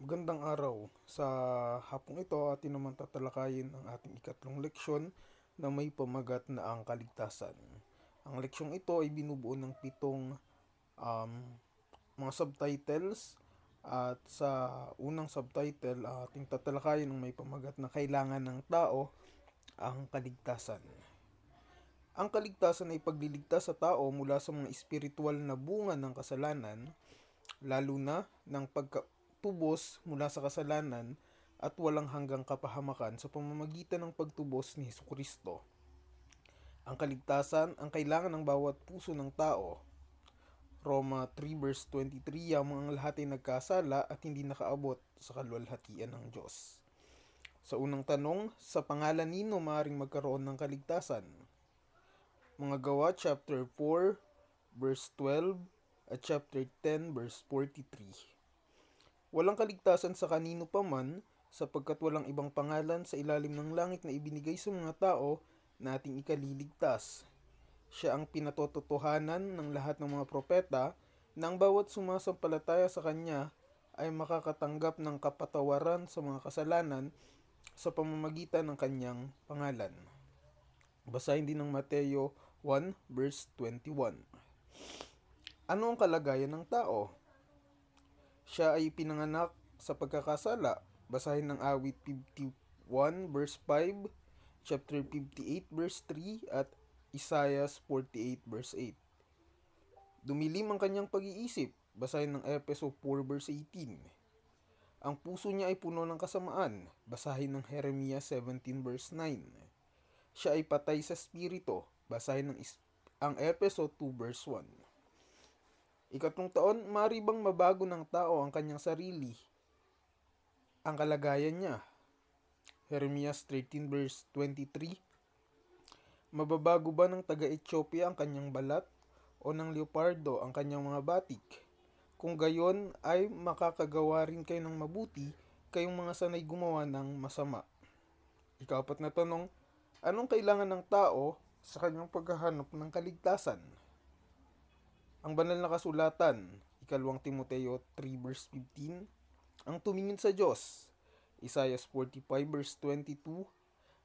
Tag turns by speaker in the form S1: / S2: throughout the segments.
S1: Magandang araw. Sa hapong ito, atin naman tatalakayin ang ating ikatlong leksyon na may pamagat na ang kaligtasan. Ang leksyong ito ay binubuo ng pitong um, mga subtitles at sa unang subtitle, ating tatalakayin ang may pamagat na kailangan ng tao ang kaligtasan. Ang kaligtasan ay pagliligtas sa tao mula sa mga espiritual na bunga ng kasalanan, lalo na ng pagkatubos mula sa kasalanan at walang hanggang kapahamakan sa pamamagitan ng pagtubos ni Hesukristo. Ang kaligtasan ang kailangan ng bawat puso ng tao. Roma 3 verse 23, yamang ang lahat ay nagkasala at hindi nakaabot sa kaluwalhatian ng Diyos. Sa unang tanong, sa pangalan nino maaaring magkaroon ng kaligtasan? Mga Gawa chapter 4 verse 12 at chapter 10 verse 43. Walang kaligtasan sa kanino paman sapagkat walang ibang pangalan sa ilalim ng langit na ibinigay sa mga tao na ating ikaliligtas. Siya ang pinatototohanan ng lahat ng mga propeta na ang bawat sumasampalataya sa kanya ay makakatanggap ng kapatawaran sa mga kasalanan sa pamamagitan ng kanyang pangalan. Basahin din ng Mateo 1 verse 21. Ano ang kalagayan ng tao? Siya ay pinanganak sa pagkakasala. Basahin ng awit 51 verse 5, chapter 58 verse 3 at Isaiah 48 verse 8. Dumilim ang kanyang pag-iisip. Basahin ng Efeso 4 verse 18. Ang puso niya ay puno ng kasamaan. Basahin ng Jeremiah 17 verse 9. Siya ay patay sa espiritu. Basahin ng ang Efeso 2 verse 1. Ikatlong taon, maaari bang mabago ng tao ang kanyang sarili? Ang kalagayan niya. Jeremiah 13 verse 23. Mababago ba ng taga-Ethiopia ang kanyang balat o ng leopardo ang kanyang mga batik? Kung gayon ay makakagawa rin kayo ng mabuti, kayong mga sanay gumawa ng masama. Ika-4 na tanong, anong kailangan ng tao sa kanyang paghahanap ng kaligtasan? Ang banal na kasulatan, ika-2 Timoteo 3 verse 15, ang tumingin sa Diyos, Isaiah 45 verse 22,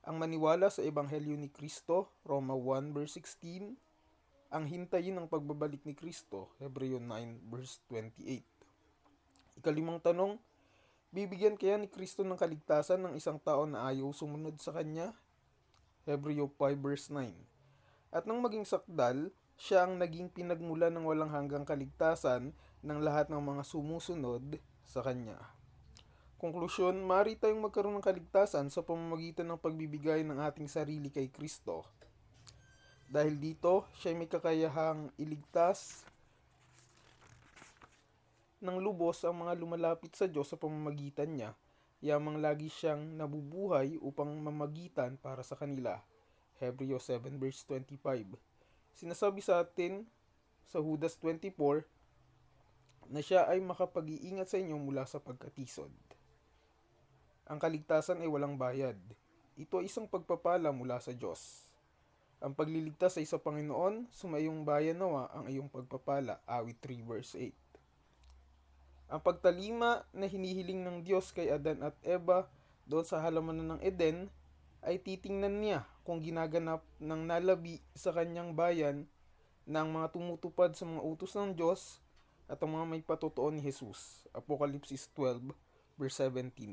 S1: ang maniwala sa Ebanghelyo ni Kristo, Roma 1 verse 16, ang hintayin ang pagbabalik ni Kristo, Hebreo 9 verse 28. Ika-5 tanong, bibigyan kaya ni Kristo ng kaligtasan ng isang tao na ayaw sumunod sa Kanya? Hebreo 5 verse 9. At nang maging sakdal, siya ang naging pinagmulan ng walang hanggang kaligtasan ng lahat ng mga sumusunod sa Kanya. Konklusyon, maaari tayong magkaroon ng kaligtasan sa pamamagitan ng pagbibigay ng ating sarili kay Kristo. Dahil dito, siya ay may kakayahang iligtas ng lubos ang mga lumalapit sa Diyos sa pamamagitan niya, yamang lagi siyang nabubuhay upang mamagitan para sa kanila. Hebreo 7 verse 25. Sinasabi sa atin sa Judas 24 na siya ay makapag-iingat sa inyo mula sa pagkatisod. Ang kaligtasan ay walang bayad. Ito ay isang pagpapala mula sa Diyos. Ang pagliligtas ay sa Panginoon, sumayong bayan nawa ang iyong pagpapala. Awit 3 verse 8. Ang pagtalima na hinihiling ng Diyos kay Adan at Eva doon sa halamanan ng Eden ay titingnan niya kung ginaganap ng nalabi sa kanyang bayan ng mga tumutupad sa mga utos ng Diyos at ang mga may patotoo ni Jesus. Apokalipsis 12 verse 17.